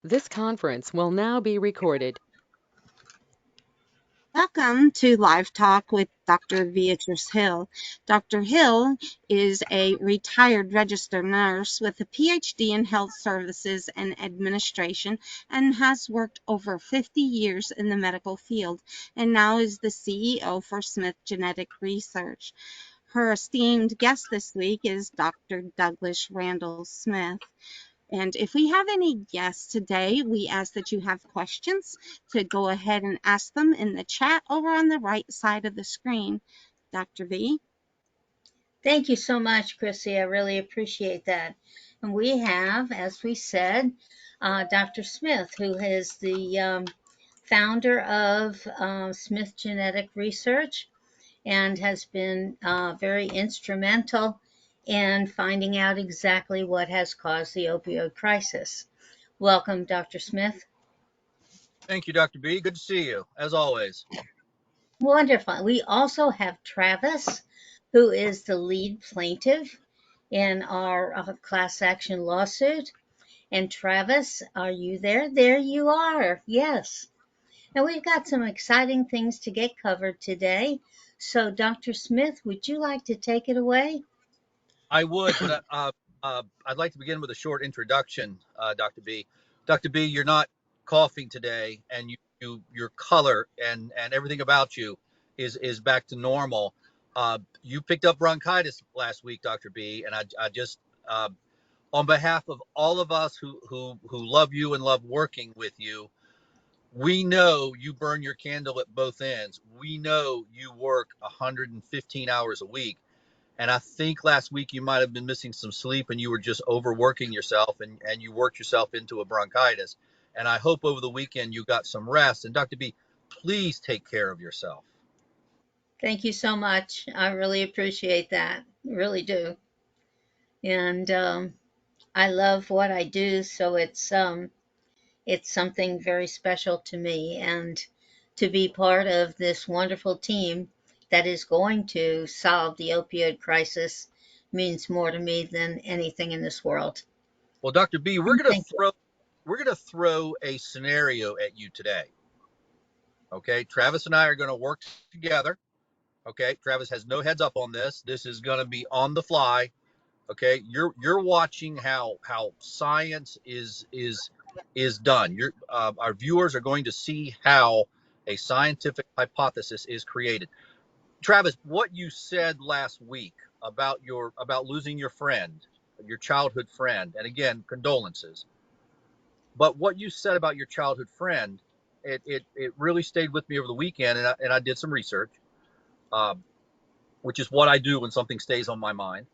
This conference will now be recorded. Welcome to Live Talk with Dr. Beatrice Hill. Dr. Hill is a retired registered nurse with a PhD in health services and administration and has worked over 50 years in the medical field and now is the CEO for Smith Genetic Research. Her esteemed guest this week is Dr. Douglas Randall Smith. And if we have any guests today, we ask that you have questions to go ahead and ask them in the chat over on the right side of the screen. Dr. V. Thank you so much, Chrissy. I really appreciate that. And we have, as we said, Dr. Smith, who is the founder of Smith Genetic Research and has been very instrumental in finding out exactly what has caused the opioid crisis. Welcome, Dr. Smith. Thank you, Dr. B. Good to see you, as always. Wonderful. We also have Travis, who is the lead plaintiff in our class action lawsuit. And Travis, are you there? There you are. Yes. And we've got some exciting things to get covered today. So, Dr. Smith, would you like to take it away? I would, but I'd like to begin with a short introduction, Dr. B. Dr. B, you're not coughing today, and your color and everything about you is back to normal. You picked up bronchitis last week, Dr. B, and I just on behalf of all of us who love you and love working with you, we know you burn your candle at both ends. We know you work 115 hours a week. And I think last week you might have been missing some sleep and you were just overworking yourself and you worked yourself into a bronchitis. And I hope over the weekend you got some rest. And Dr. B, please take care of yourself. Thank you so much. I really appreciate that. Really do. And I love what I do, so it's something very special to me, and to be part of this wonderful team that is going to solve the opioid crisis means more to me than anything in this world. Well, Dr. B, And thank you. we're gonna throw a scenario at you today. Okay. Travis and I are gonna work together. Okay. Travis has no heads up on this. This is gonna be on the fly. Okay, you're watching how science is done. Our viewers are going to see how a scientific hypothesis is created. Travis, what you said last week about losing your friend, your childhood friend, and again, condolences. But what you said about your childhood friend, it really stayed with me over the weekend, and I did some research, um, which is what I do when something stays on my mind.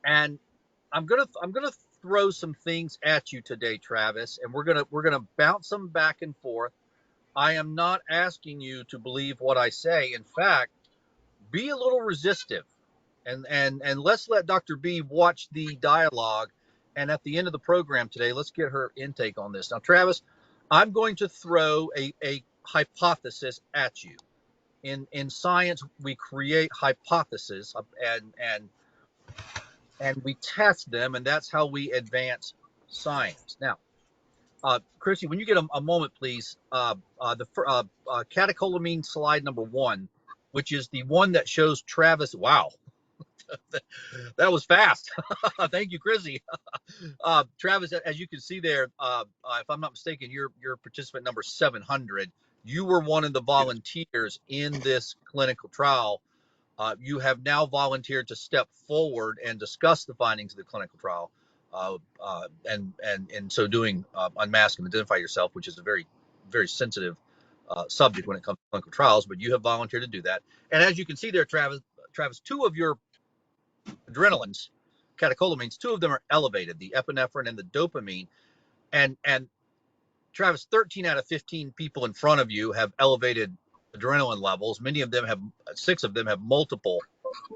And I'm gonna throw some things at you today, Travis, and we're gonna bounce them back and forth. I am not asking you to believe what I say. In fact, be a little resistive, and let's let Dr. B watch the dialogue. And at the end of the program today, let's get her intake on this. Now, Travis, I'm going to throw a hypothesis at you. In science, we create hypotheses and we test them, and that's how we advance science. Now, Chrissy, when you get a moment, please, the catecholamine slide number one, which is the one that shows Travis. Wow, that was fast. Thank you, Chrissy. Travis, as you can see there, if I'm not mistaken, you're participant number 700. You were one of the volunteers in this clinical trial. You have now volunteered to step forward and discuss the findings of the clinical trial, and in so doing, unmask and identify yourself, which is a very sensitive subject when it comes to clinical trials. But you have volunteered to do that, and as you can see there, Travis, two of your adrenalines, catecholamines, two of them are elevated, the epinephrine and the dopamine, and Travis, 13 out of 15 people in front of you have elevated adrenaline levels. Many of them have, six of them have multiple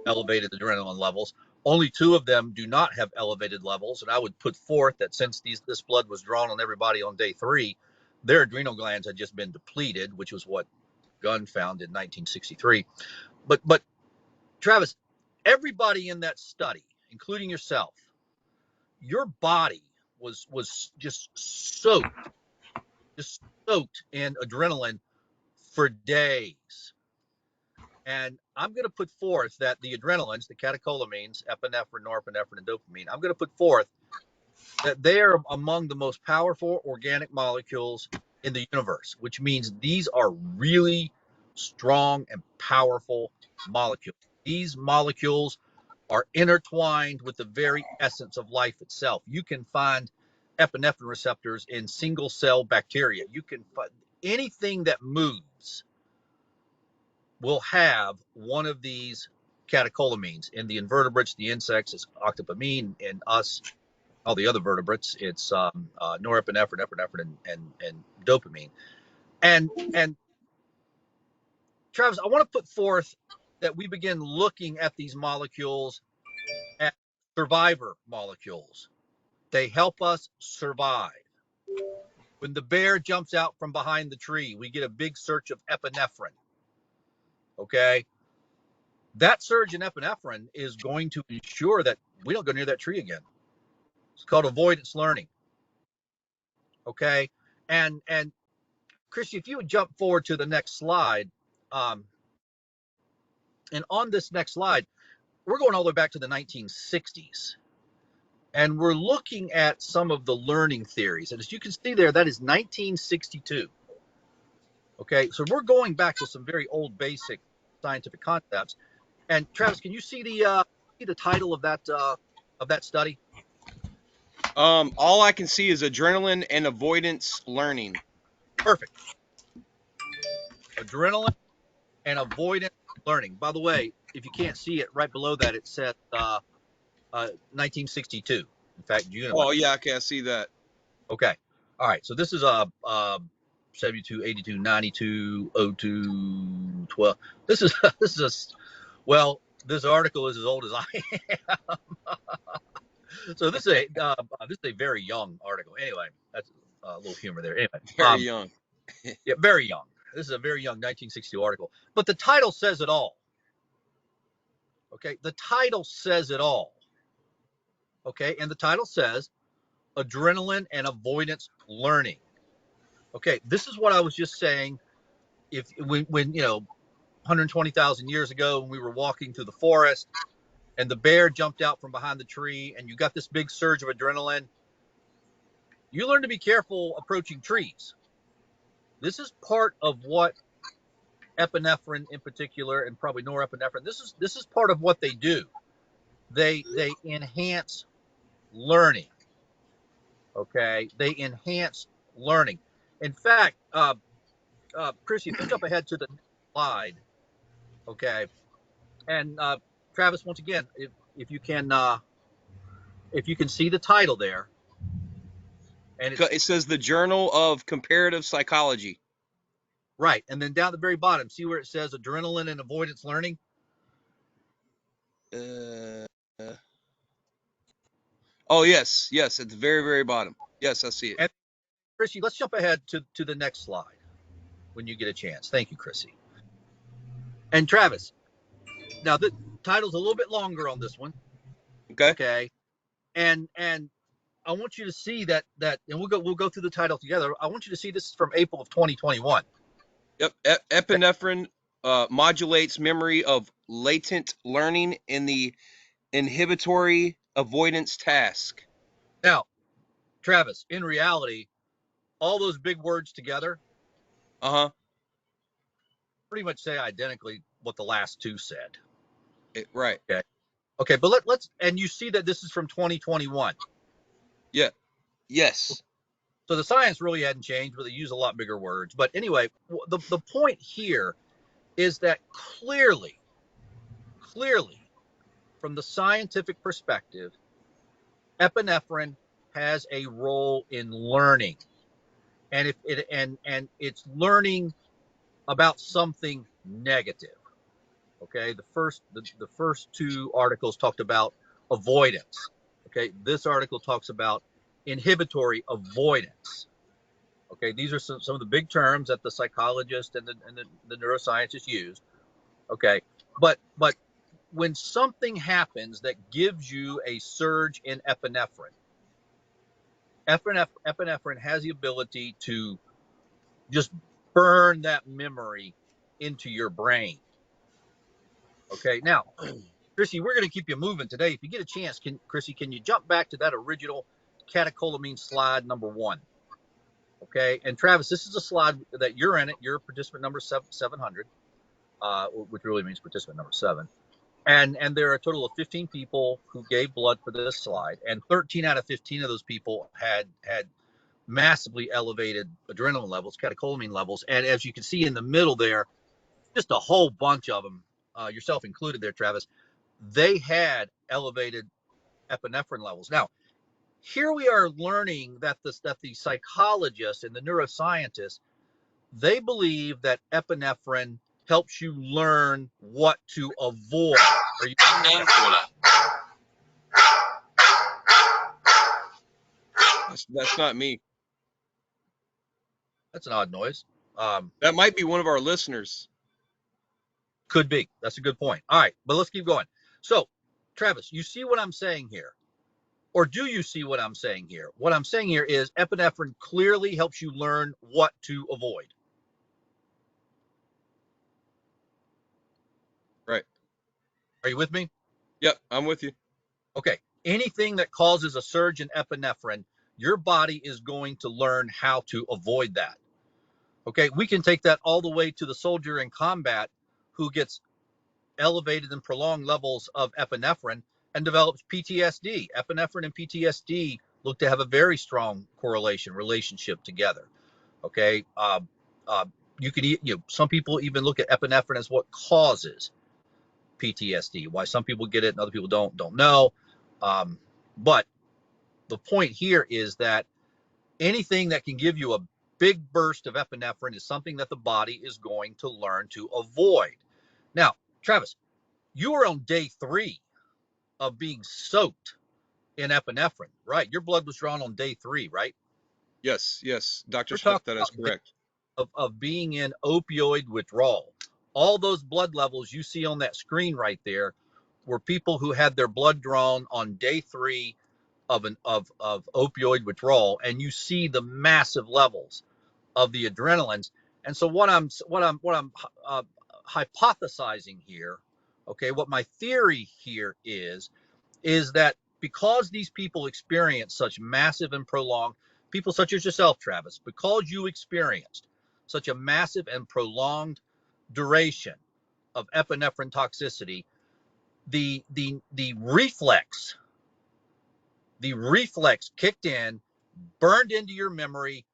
elevated adrenaline levels. Only two of them do not have elevated levels. And I would put forth that since this blood was drawn on everybody on day three, their adrenal glands had just been depleted, which was what Gunn found in 1963. But Travis, everybody in that study, including yourself, your body was just soaked just soaked in adrenaline for days. And I'm going to put forth that the adrenalines, the catecholamines, epinephrine, norepinephrine, and dopamine, I'm going to put forth that they are among the most powerful organic molecules in the universe, which means these are really strong and powerful molecules. These molecules are intertwined with the very essence of life itself. You can find epinephrine receptors in single cell bacteria. You can find anything that moves will have one of these catecholamines. In the invertebrates, the insects, it's octopamine. In us, all the other vertebrates, it's norepinephrine, epinephrine, and dopamine. And Travis, I want to put forth that we begin looking at these molecules as survivor molecules. They help us survive. When the bear jumps out from behind the tree, we get a big surge of epinephrine. Okay. That surge in epinephrine is going to ensure that we don't go near that tree again. It's called avoidance learning. Okay. And Christy, if you would jump forward to the next slide, and on this next slide, we're going all the way back to the 1960s. And we're looking at some of the learning theories. And as you can see there, that is 1962. Okay, so we're going back to some very old basic scientific concepts. And Travis, can you see the title of that study? All I can see is adrenaline and avoidance learning. Perfect. Adrenaline and avoidance learning. By the way, if you can't see it, right below that it says 1962. In fact, June. Oh yeah, okay, I see that. Okay. All right. So this is 72, 82, 92, 02, 12. This is well, this article is as old as I am. So this is a very young article. Anyway, that's a little humor there. Anyway, Very young. Yeah, very young. This is a very young 1962 article, but the title says it all. Okay, the title says it all. Okay, and the title says adrenaline and avoidance learning. Okay, this is what I was just saying. If when 120,000 years ago, when we were walking through the forest and the bear jumped out from behind the tree and you got this big surge of adrenaline, you learn to be careful approaching trees. This is part of what epinephrine in particular, and probably norepinephrine, this is part of what they do. They enhance learning. Okay, they enhance learning. In fact, Chrissy, if you jump ahead to the next slide, okay, and Travis, once again, if you can see the title there, and It says the Journal of Comparative Psychology. right, and then down at the very bottom, see where it says adrenaline and avoidance learning. Oh yes, at the very, very bottom. Yes, I see it. And Chrissy, let's jump ahead to the next slide when you get a chance. Thank you, Chrissy. And Travis, now the title's a little bit longer on this one. Okay. And I want you to see that, and we'll go through the title together. I want you to see this is from April of 2021. Yep. Epinephrine modulates memory of latent learning in the inhibitory avoidance task. Now, Travis, in reality, all those big words together pretty much say identically what the last two said. Right. Okay, but let's, and you see that this is from 2021. Yeah. Yes. So the science really hadn't changed, but they use a lot bigger words. But anyway, the point here is that clearly, from the scientific perspective, epinephrine has a role in learning, and if it and it's learning about something negative. Okay, the first two articles talked about avoidance. Okay, this article talks about inhibitory avoidance. Okay, these are some of the big terms that the psychologists and the neuroscientists use. Okay, but when something happens that gives you a surge in epinephrine has the ability to just burn that memory into your brain. Okay, now, Chrissy, we're going to keep you moving today. If you get a chance, Chrissy, can you jump back to that original catecholamine slide number 1? Okay, and Travis, this is a slide that you're in it. You're participant number 700, which really means participant number 7. And there are a total of 15 people who gave blood for this slide, and 13 out of 15 of those people had massively elevated adrenaline levels, catecholamine levels. And as you can see in the middle there, just a whole bunch of them, yourself included there, Travis, they had elevated epinephrine levels. Now, here we are learning that the psychologists and the neuroscientists, they believe that epinephrine helps you learn what to avoid. Are you That's not me. That's an odd noise. That might be one of our listeners. Could be. That's a good point. All right, but let's keep going. So, Travis, you see what I'm saying here? Or do you see what I'm saying here? What I'm saying here is epinephrine clearly helps you learn what to avoid. Right. Are you with me? Yep, I'm with you. Okay. Anything that causes a surge in epinephrine, your body is going to learn how to avoid that. Okay. We can take that all the way to the soldier in combat who gets elevated and prolonged levels of epinephrine and develops PTSD. Epinephrine and PTSD look to have a very strong relationship together. Okay. You can, some people even look at epinephrine as what causes PTSD. Why some people get it and other people don't know. But the point here is that anything that can give you a big burst of epinephrine is something that the body is going to learn to avoid. Now, Travis, you are on day 3 of being soaked in epinephrine, right? Your blood was drawn on day 3, right? Yes, Dr. We're Smith, talking that is about correct. of being in opioid withdrawal. All those blood levels you see on that screen right there were people who had their blood drawn on day 3 of opioid withdrawal, and you see the massive levels of the adrenalines. And so what I'm hypothesizing here, okay, what my theory here is that because these people experience such massive and prolonged, people such as yourself, Travis, because you experienced such a massive and prolonged duration of epinephrine toxicity, the reflex kicked in, burned into your memory.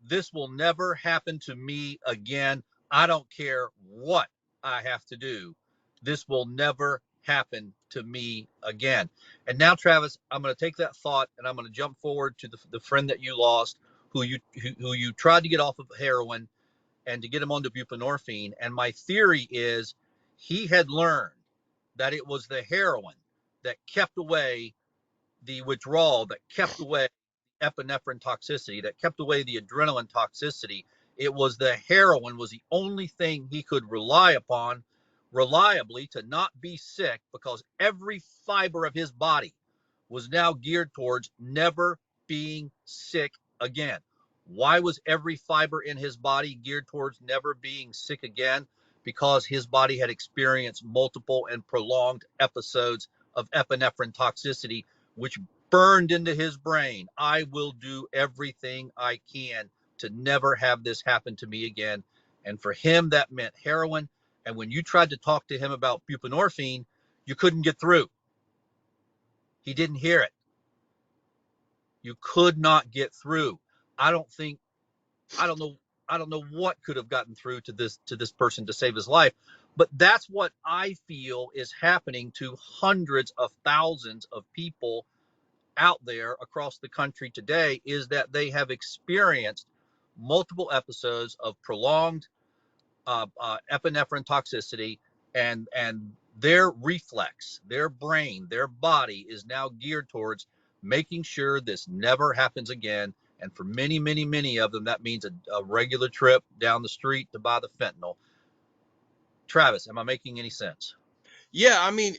This will never happen to me again. I don't care what I have to do. This will never happen to me again. And now, Travis, I'm going to take that thought and I'm going to jump forward to the friend that you lost, who you tried to get off of heroin and to get him onto buprenorphine. And my theory is he had learned that it was the heroin that kept away the withdrawal, that kept away epinephrine toxicity, that kept away the adrenaline toxicity. It was the heroin was the only thing he could rely upon reliably to not be sick, because every fiber of his body was now geared towards never being sick again. Why was every fiber in his body geared towards never being sick again? Because his body had experienced multiple and prolonged episodes of epinephrine toxicity, which burned into his brain. I will do everything I can to never have this happen to me again. And for him, that meant heroin. And when you tried to talk to him about buprenorphine, you couldn't get through. He didn't hear it. You could not get through. I don't know what could have gotten through to this person to save his life. But that's what I feel is happening to hundreds of thousands of people out there across the country today, is that they have experienced multiple episodes of prolonged epinephrine toxicity, and their reflex, their brain, their body is now geared towards making sure this never happens again. And for many of them, that means a regular trip down the street to buy the fentanyl. Travis, am I making any sense? Yeah, I mean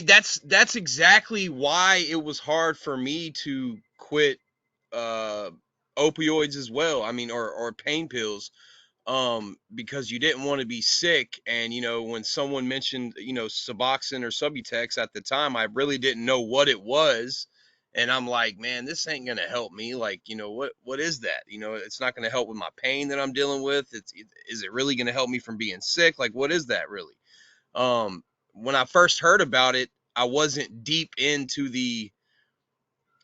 that's exactly why it was hard for me to quit opioids as well. I mean, or pain pills, because you didn't want to be sick. And, when someone mentioned, Suboxone or Subutex at the time, I really didn't know what it was. And I'm like, man, this ain't going to help me. Like, what is that? It's not going to help with my pain that I'm dealing with. Is it really going to help me from being sick? Like, what is that really? When I first heard about it, I wasn't deep into the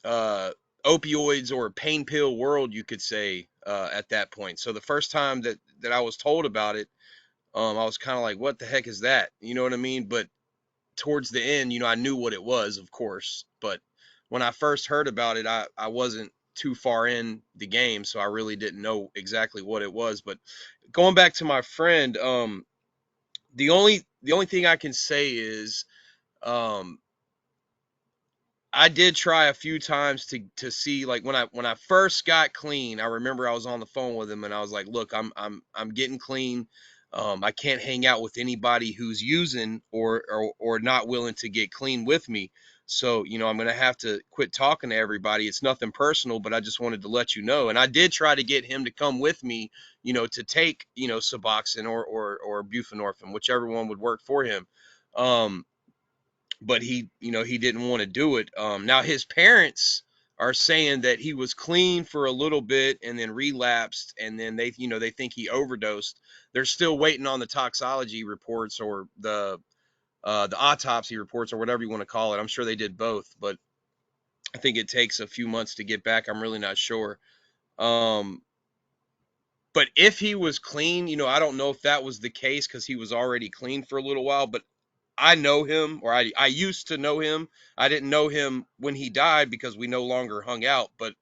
uh, opioids or pain pill world, you could say, at that point. So the first time that I was told about it, I was kind of like, what the heck is that? You know what I mean? But towards the end, I knew what it was, of course. But when I first heard about it, I wasn't too far in the game, so I really didn't know exactly what it was. But going back to my friend, the only thing I can say is, um, I did try a few times to see, like, when I first got clean. I remember I was on the phone with him and I was like, "Look, I'm getting clean. I can't hang out with anybody who's using or not willing to get clean with me. So, I'm gonna have to quit talking to everybody. It's nothing personal, but I just wanted to let you know." And I did try to get him to come with me, to take, Suboxone or buprenorphine, whichever one would work for him. But he didn't want to do it. Now his parents are saying that he was clean for a little bit and then relapsed, and then they think he overdosed. They're still waiting on the toxology reports, or the autopsy reports, or whatever you want to call it. I'm sure they did both, but I think it takes a few months to get back. I'm really not sure. Um, but if he was clean, I don't know if that was the case because he was already clean for a little while. But I know him, or I used to know him. I didn't know him when he died because we no longer hung out, but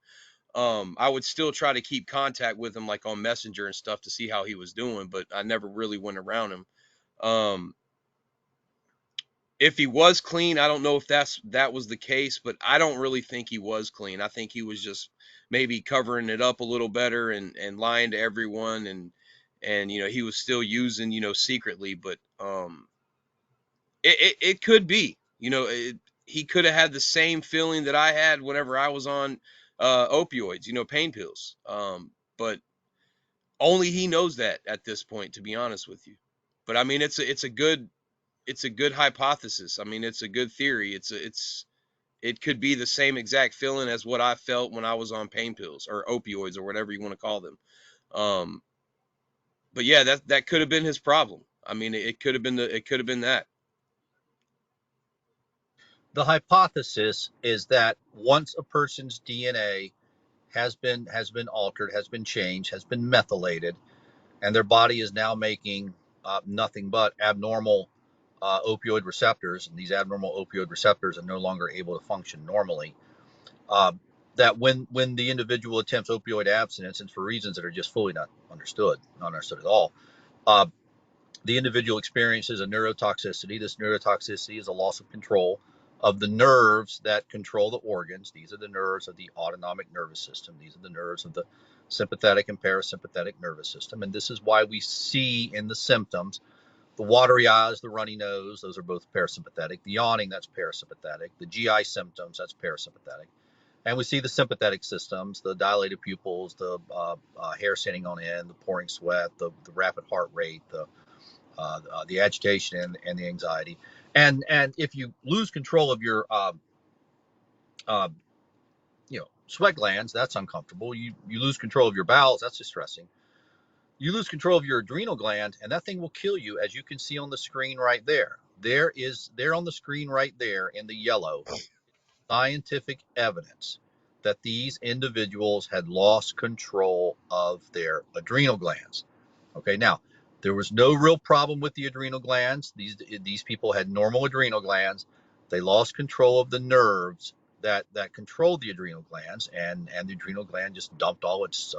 I would still try to keep contact with him, like on Messenger and stuff, to see how he was doing, but I never really went around him. Um, if he was clean, I don't know if that was the case, but I don't really think he was clean. I think he was just maybe covering it up a little better and lying to everyone, and he was still using, secretly. But it could be, he could have had the same feeling that I had whenever I was on opioids, pain pills. But only he knows that at this point, to be honest with you. But I mean, it's a good hypothesis. I mean, it's a good theory. It could be the same exact feeling as what I felt when I was on pain pills or opioids or whatever you want to call them. Um, but yeah, that could have been his problem. I mean, it could have been that. The hypothesis is that once a person's DNA has been altered, has been changed, has been methylated, and their body is now making nothing but abnormal opioid receptors, and these abnormal opioid receptors are no longer able to function normally. Uh, that when the individual attempts opioid abstinence, and for reasons that are just fully not understood at all, uh, the individual experiences a neurotoxicity. This neurotoxicity is a loss of control of the nerves that control the organs. These are the nerves of the autonomic nervous system. These are the nerves of the sympathetic and parasympathetic nervous system. And this is why we see in the symptoms the watery eyes, the runny nose, those are both parasympathetic. The yawning, that's parasympathetic. The GI symptoms, that's parasympathetic. And we see the sympathetic systems, the dilated pupils, the hair standing on end, the pouring sweat, the rapid heart rate, the agitation and the anxiety. And if you lose control of your uh, sweat glands, that's uncomfortable. You lose control of your bowels, that's distressing. You lose control of your adrenal gland, and that thing will kill you, as you can see on the screen right there. There on the screen right there in the yellow, scientific evidence that these individuals had lost control of their adrenal glands. Okay, now there was no real problem with the adrenal glands. These people had normal adrenal glands. They lost control of the nerves that controlled the adrenal glands, and the adrenal gland just dumped all its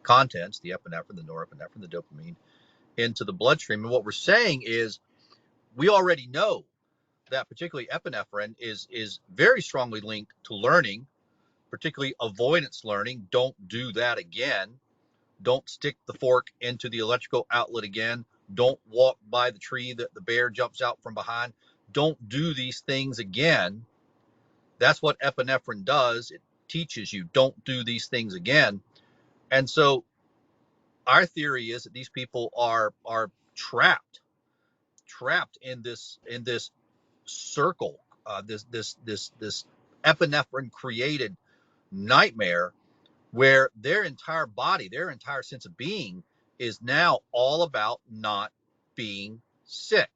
contents, the epinephrine, the norepinephrine, the dopamine, into the bloodstream. And what we're saying is, we already know that particularly epinephrine is very strongly linked to learning, particularly avoidance learning. Don't do that again. Don't stick the fork into the electrical outlet again. Don't walk by the tree that the bear jumps out from behind. Don't do these things again. That's what epinephrine does. It teaches you, don't do these things again. And so our theory is that these people are trapped in this circle, this epinephrine created nightmare, where their entire body, their entire sense of being is now all about not being sick,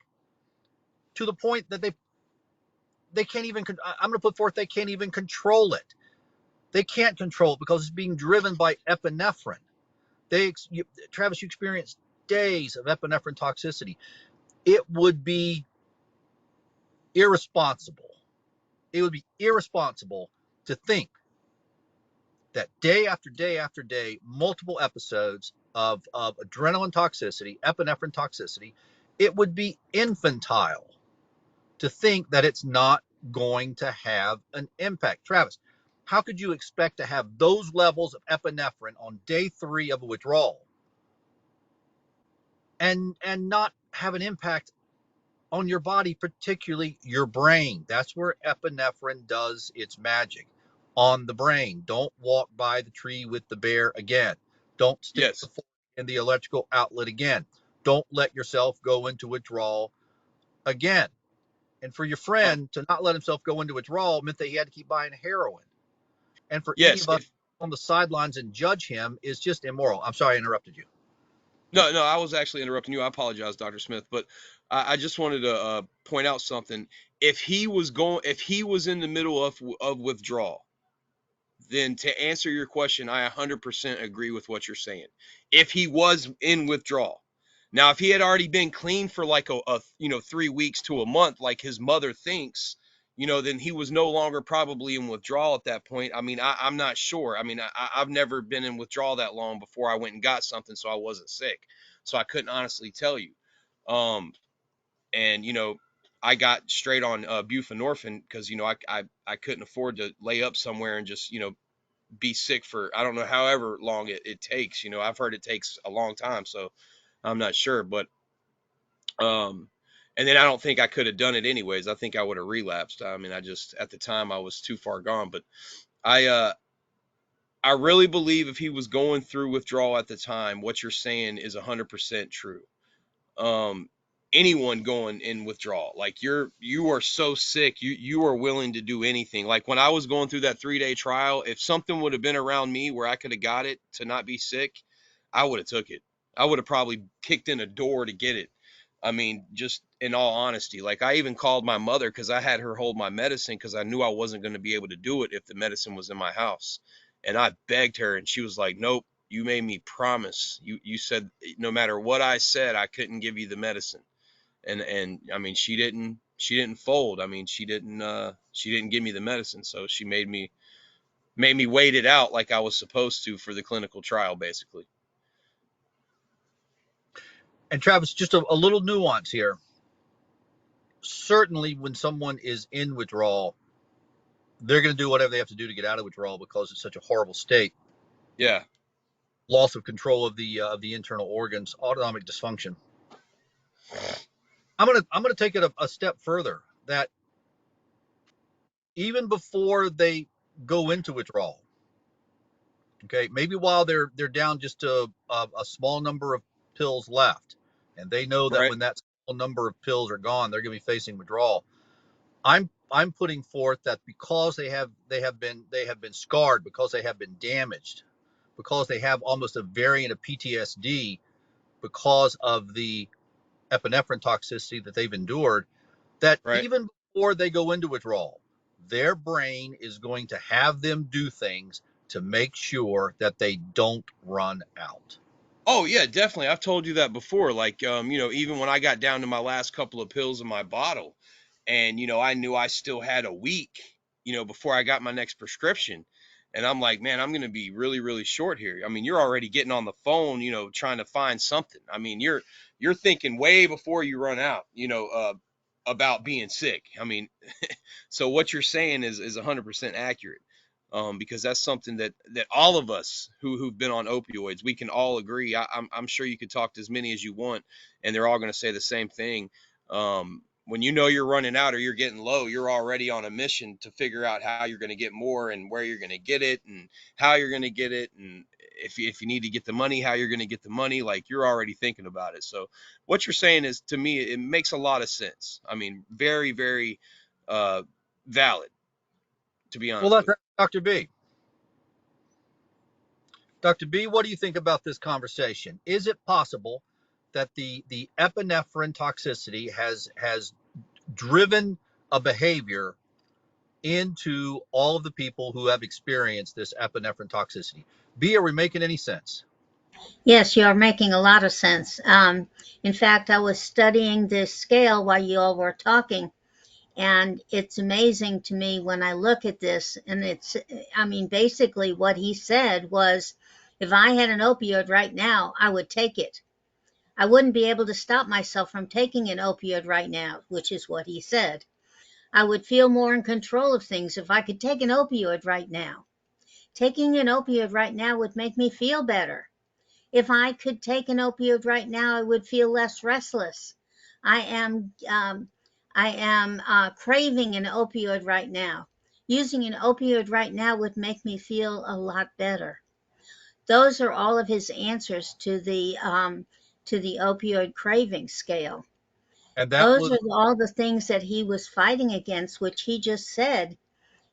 to the point that they can't even, I'm going to put forth, they can't even control it. They can't control it because it's being driven by epinephrine. Travis, you experienced days of epinephrine toxicity. It would be irresponsible. It would be irresponsible to think that day after day after day, multiple episodes of adrenaline toxicity, epinephrine toxicity, it would be infantile to think that it's not going to have an impact. Travis, how could you expect to have those levels of epinephrine on day 3 of a withdrawal and not have an impact on your body, particularly your brain? That's where epinephrine does its magic, on the brain. Don't walk by the tree with the bear again. Don't stick the Yes. fork in the electrical outlet again. Don't let yourself go into withdrawal again. And for your Um, friend to not let himself go into withdrawal meant that he had to keep buying heroin. And for any yes. of us on the sidelines and judge him is just immoral. I'm sorry I interrupted you. No, I was actually interrupting you. I apologize, Dr. Smith, but I just wanted to point out something. If he was in the middle of withdrawal, then to answer your question, I 100% agree with what you're saying. If he was in withdrawal, now if he had already been clean for like a 3 weeks to a month, like his mother thinks, then he was no longer probably in withdrawal at that point. I mean, I'm not sure. I mean, I've never been in withdrawal that long before I went and got something, so I wasn't sick, so I couldn't honestly tell you. Um, and I got straight on buprenorphine because I couldn't afford to lay up somewhere and just be sick for I don't know however long it takes. I've heard it takes a long time, so I'm not sure. But um and then I don't think I could have done it anyways. I think I would have relapsed. I mean, I just at the time I was too far gone. But I uh I really believe if he was going through withdrawal at the time, what you're saying is 100% true. um Anyone going in withdrawal, like you are so sick, you are willing to do anything. Like when I was going through that 3-day trial, if something would have been around me where I could have got it to not be sick, I would have took it. I would have probably kicked in a door to get it. I mean, just in all honesty, like I even called my mother because I had her hold my medicine because I knew I wasn't going to be able to do it if the medicine was in my house. And I begged her, and she was like, nope, you made me promise. You said no matter what I said, I couldn't give you the medicine. And I mean, she didn't fold. I mean, she didn't give me the medicine, so she made me wait it out like I was supposed to for the clinical trial, basically. And Travis, just a little nuance here. Certainly, when someone is in withdrawal, they're going to do whatever they have to do to get out of withdrawal because it's such a horrible state. Yeah. Loss of control of the internal organs, autonomic dysfunction. I'm gonna take it a step further. That even before they go into withdrawal, okay, maybe while they're down just to a small number of pills left, and they know that Right. when that small number of pills are gone, they're going to be facing withdrawal. I'm putting forth that because they have been scarred, because they have been damaged, because they have almost a variant of PTSD because of the epinephrine toxicity that they've endured, that Right. even before they go into withdrawal, their brain is going to have them do things to make sure that they don't run out. Oh yeah, definitely. I've told you that before. Like, even when I got down to my last couple of pills in my bottle, and I knew I still had a week, before I got my next prescription, and I'm like, man, I'm gonna be really, really short here. I mean, you're already getting on the phone, trying to find something. I mean, you're thinking way before you run out, about being sick. I mean, so what you're saying is 100% accurate, because that's something that all of us who've been on opioids, we can all agree. I'm sure you could talk to as many as you want, and they're all going to say the same thing. When you're running out or you're getting low, you're already on a mission to figure out how you're going to get more and where you're going to get it and how you're going to get it, and if you need to get the money, how you're going to get the money. Like, you're already thinking about it. So what you're saying is, to me, it makes a lot of sense. I mean, very, very valid, to be Well, honest that's with Dr. B. Dr. B, what do you think about this conversation? Is it possible that the epinephrine toxicity has driven a behavior into all of the people who have experienced this epinephrine toxicity? B, are we making any sense? Yes, you are making a lot of sense. In fact, I was studying this scale while you all were talking, and it's amazing to me when I look at this. And I mean, basically, what he said was, if I had an opioid right now, I would take it. I wouldn't be able to stop myself from taking an opioid right now, which is what he said. I would feel more in control of things if I could take an opioid right now. Taking an opioid right now would make me feel better. If I could take an opioid right now, I would feel less restless. I am craving an opioid right now. Using an opioid right now would make me feel a lot better. Those are all of his answers to the opioid craving scale. And that Those was are all the things that he was fighting against, which he just said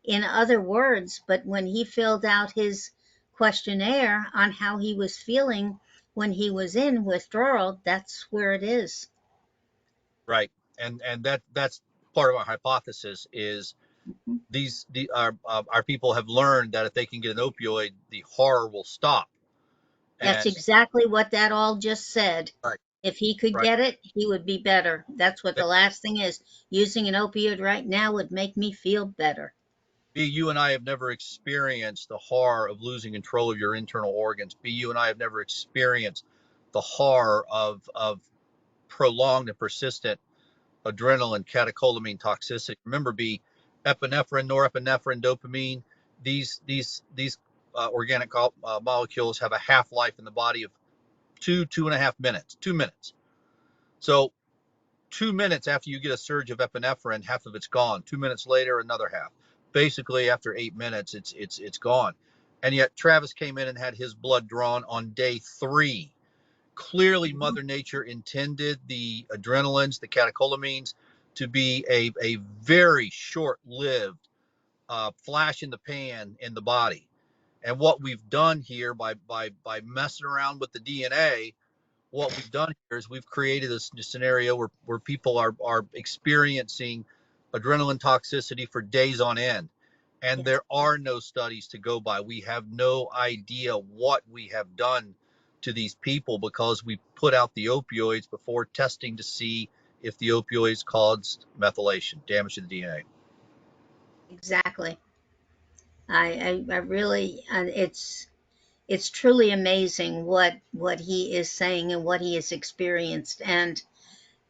in other words. But when he filled out his questionnaire on how he was feeling when he was in withdrawal, that's where it is. right. And that's part of our hypothesis is our people have learned that if they can get an opioid, the horror will stop. That's And exactly what that all just said. right, If he could right. get it, he would be better. That's what the last thing is. Using an opioid right now would make me feel better. B, you and I have never experienced the horror of losing control of your internal organs. B, you and I have never experienced the horror of prolonged and persistent adrenaline catecholamine toxicity. Remember, B, epinephrine, norepinephrine, dopamine, these organic molecules have a half life in the body of 2.5 minutes, 2 minutes. So 2 minutes after you get a surge of epinephrine, half of it's gone. 2 minutes later, another half. Basically, after 8 minutes, it's gone. And yet Travis came in and had his blood drawn on day 3. Clearly, Mother Nature intended the adrenalines, the catecholamines, to be a very short-lived flash in the pan in the body. And what we've done here by messing around with the DNA, what we've done here is we've created a scenario where people are experiencing adrenaline toxicity for days on end. And Yes. there are no studies to go by. We have no idea what we have done to these people because we put out the opioids before testing to see if the opioids caused methylation, damage to the DNA. Exactly. I really, it's truly amazing what he is saying and what he has experienced, and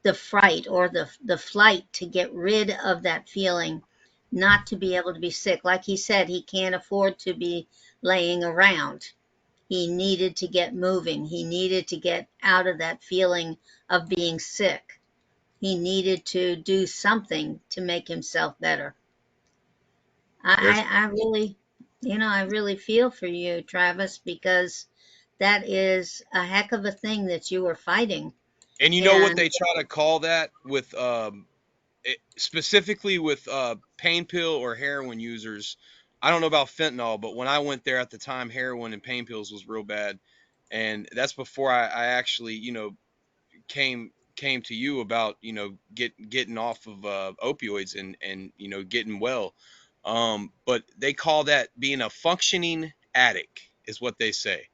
the fright or the flight to get rid of that feeling, not to be able to be sick. Like he said, he can't afford to be laying around. He needed to get moving. He needed to get out of that feeling of being sick. He needed to do something to make himself better. There's I really, I really feel for you, Travis, because that is a heck of a thing that you were fighting. And you know what And they try to call that with specifically with pain pill or heroin users. I don't know about fentanyl, but when I went there at the time, heroin and pain pills was real bad, and that's before I actually came to you about getting off of opioids and getting well. But they call that being a functioning addict is what they say,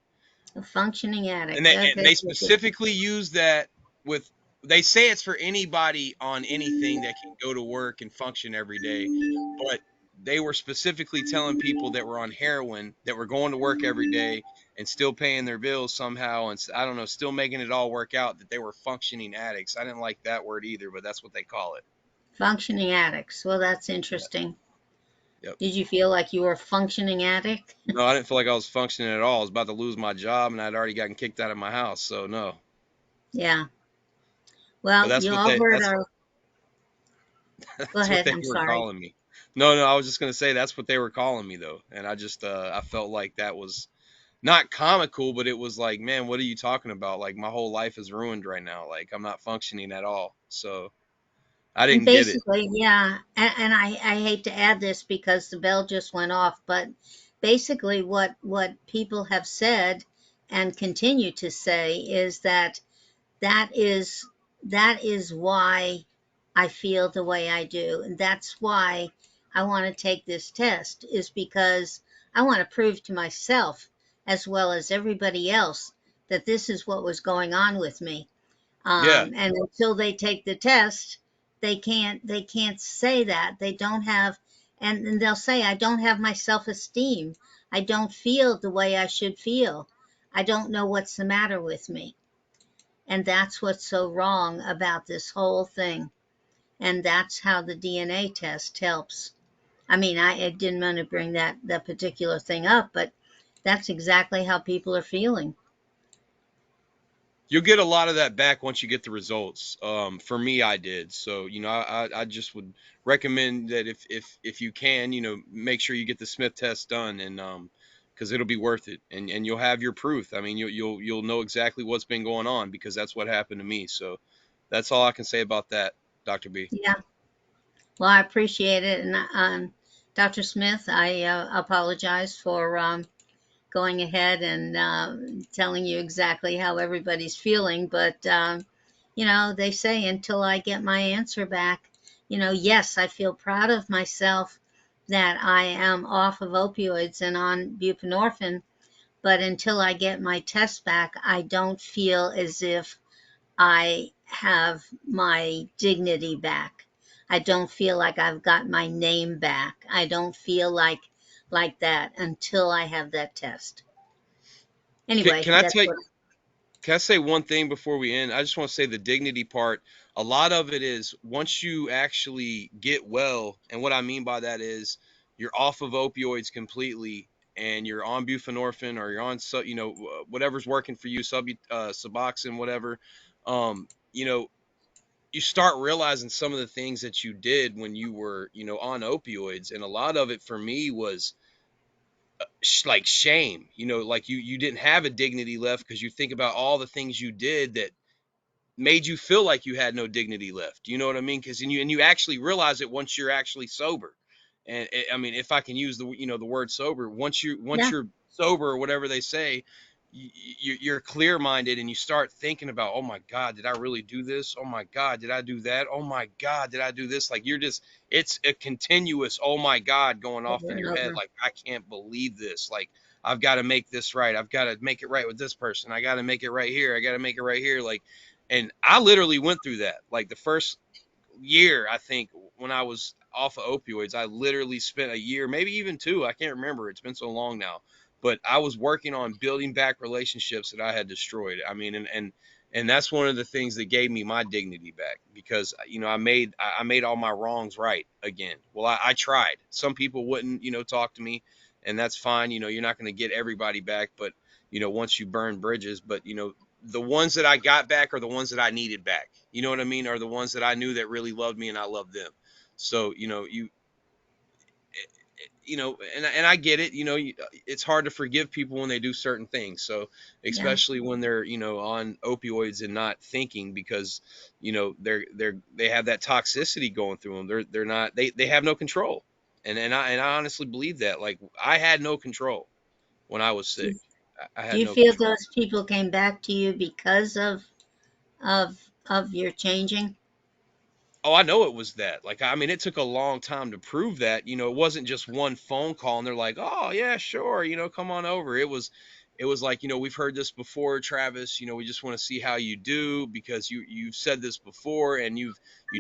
a functioning and addict. they Okay. specifically use that with, they say it's for anybody on anything that can go to work and function every day, but they were specifically telling people that were on heroin that were going to work every day and still paying their bills somehow, and I don't know, still making it all work out, that they were functioning addicts. I didn't like that word either, but that's what they call it. Functioning addicts. Well, that's Yeah. interesting. Yep. Did you feel like you were a functioning addict? No, I didn't feel like I was functioning at all. I was about to lose my job and I'd already gotten kicked out of my house, so no. Yeah. But Well, that's you what all they heard that's our. Go that's what ahead. they I'm were sorry. calling me. No, I was just gonna say that's what they were calling me though, and I just I felt like that was not comical, but it was like, man, what are you talking about? Like my whole life is ruined right now. Like I'm not functioning at all. So I And didn't get it. basically, yeah, and I hate to add this because the bell just went off, but basically what people have said and continue to say is that that is that is why I feel the way I do. And that's why I want to take this test, is because I want to prove to myself as well as everybody else that this is what was going on with me. Yeah. And until they take the test, they can't say that. They don't have, and they'll say, I don't have my self-esteem. I don't feel the way I should feel. I don't know what's the matter with me. And that's what's so wrong about this whole thing. And that's how the DNA test helps. I mean, I didn't want to bring that particular thing up, but that's exactly how people are feeling. You'll get a lot of that back once you get the results. For me, I did. So, I just would recommend that if you can, make sure you get the Smith test done, and because it'll be worth it, and you'll have your proof. I mean, you'll know exactly what's been going on, because that's what happened to me. So that's all I can say about that, Dr. B. Yeah. Well, I appreciate it. And Dr. Smith, I apologize for going ahead and telling you exactly how everybody's feeling. But, they say until I get my answer back, yes, I feel proud of myself that I am off of opioids and on buprenorphine. But until I get my test back, I don't feel as if I have my dignity back. I don't feel like I've got my name back. I don't feel like that until I have that test. Can, Anyway, can I that's tell what. Can I say one thing before we end? I just want to say the dignity part. A lot of it is once you actually get well, and what I mean by that is you're off of opioids completely, and you're on buprenorphine, or you're on whatever's working for you, Suboxone, whatever. You know, you start realizing some of the things that you did when you were on opioids, and a lot of it for me was like shame. Like you didn't have a dignity left, because you think about all the things you did that made you feel like you had no dignity left. You know what I mean? Because and you actually realize it once you're actually sober. And I mean, if I can use the word sober, once Yeah, you're sober, or whatever they say, you're clear minded, and you start thinking about, oh my God, did I really do this? Oh my God, did I do that? Oh my God, did I do this? Like it's a continuous oh my God going off over in and your head. over. Like, I can't believe this. Like, I've got to make this right. I've got to make it right with this person. I got to make it right here. I got to make it right here. Like, and I literally went through that. Like the first year, I think, when I was off of opioids, I literally spent a year, maybe even two. I can't remember. It's been so long now. But I was working on building back relationships that I had destroyed. I mean, and that's one of the things that gave me my dignity back, because I made all my wrongs right again. Well, I tried. Some people wouldn't talk to me, and that's fine. You're not going to get everybody back, but once you burn bridges. But the ones that I got back are the ones that I needed back. You know what I mean? Are the ones that I knew that really loved me, and I loved them. So and I get it. It's hard to forgive people when they do certain things. So Yeah, especially when they're on opioids and not thinking, because they have that toxicity going through them. They're not they have no control. And I honestly believe that. Like, I had no control when I was do, sick. I do had you no feel control. those people came back to you because of your changing? Oh, I know it was that. Like, I mean, it took a long time to prove that. It wasn't just one phone call and they're like, "Oh, yeah, sure, come on over." It was like, "We've heard this before, Travis. We just want to see how you do, because you've said this before, and you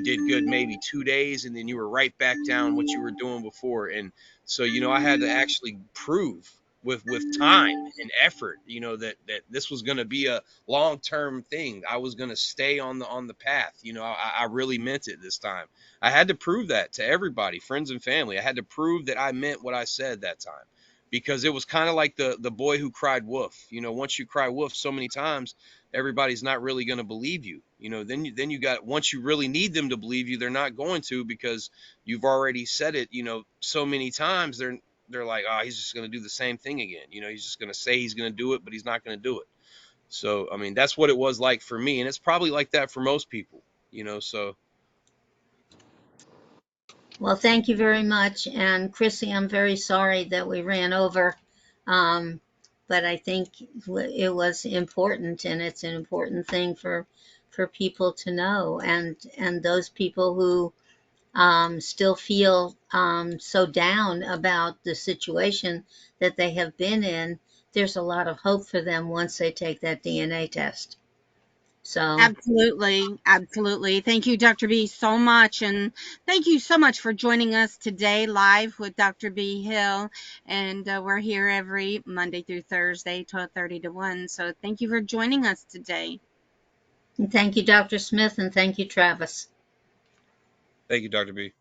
did good maybe 2 days, and then you were right back down what you were doing before." And so, I had to actually prove with time and effort, that this was going to be a long-term thing. I was going to stay on the path. I really meant it this time. I had to prove that to everybody, friends and family. I had to prove that I meant what I said that time, because it was kind of like the boy who cried wolf. Once you cry wolf so many times, everybody's not really going to believe you. Then you got, once you really need them to believe you, they're not going to, because you've already said it, so many times. they're like, oh, he's just going to do the same thing again. You know, he's just going to say he's going to do it, but he's not going to do it. So, I mean, that's what it was like for me. And it's probably like that for most people, you know, so. Well, thank you very much. And Chrissy, I'm very sorry that we ran over. Um, but I think it was important, and it's an important thing for people to know, and those people who still feel so down about the situation that they have been in. There's a lot of hope for them once they take that DNA test. So Absolutely. Absolutely. Thank you, Dr. B, so much. And thank you so much for joining us today live with Dr. B Hill. And we're here every Monday through Thursday, 12:30 to 1. So thank you for joining us today. thank you, Dr. Smith, and thank you, Travis. Thank you, Dr. B.